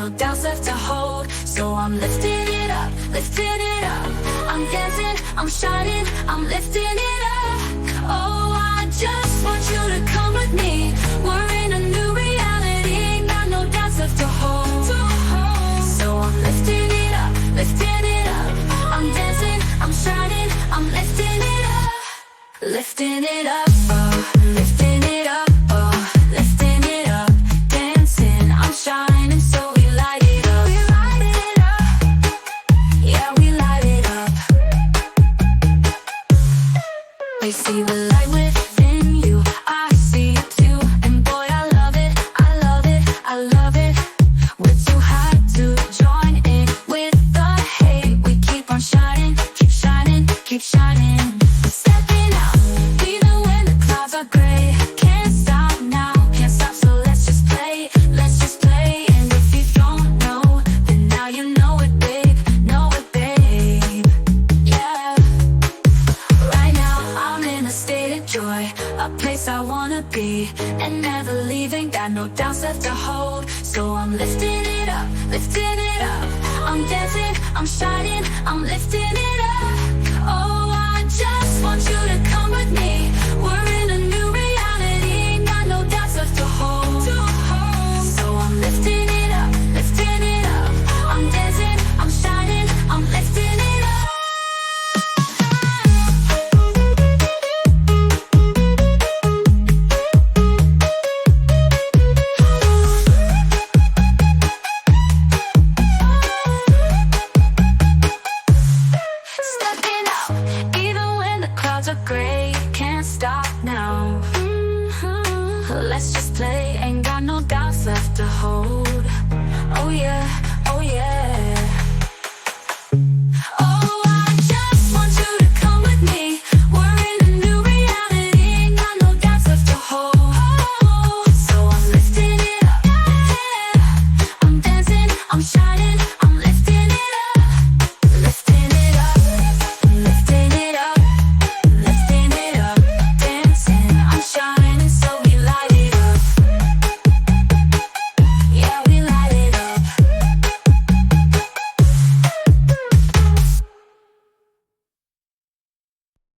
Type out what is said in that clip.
no doubts left to hold. So I'm lifting it up, lifting it up. I'm dancing, I'm shining, I'm lifting it up. Oh, I just want you to come with me. We're in a new reality, got no doubts left to hold. So I'm lifting it up, lifting it up. I'm dancing, I'm shining, I'm lifting it up. Lifting it up, lifting it up, lifting it up. Dancing, I'm shining, so we light it up. We light it up, yeah, we light it up. I see the light within you, I see it too. And boy, I love it, I love it, I love it. We're too hot to join in with the hate. We keep on shining, keep shining, keep shining. Stepping out, even when the clouds are gray. Can't stop now, can't stop, so let's just play, let's just play. And if you don't know, then now you know it, babe, know it, babe. Yeah. Right now, I'm in a state of joy, a place I wanna be, and never leaving, got no doubts left to hold. So I'm lifting it up, lifting it up. I'm dancing, I'm shining, I'm lifting it up. Oh, I just want you to come with me. We're in a new reality, got no doubts left to hold. So I'm lifting it up, lifting it up. I'm dancing, I'm shining, I'm lifting it up. Stepping out, even when the clouds are gray. Can't stop now. Let's just play, ain't got no doubts left to hold. Oh yeah.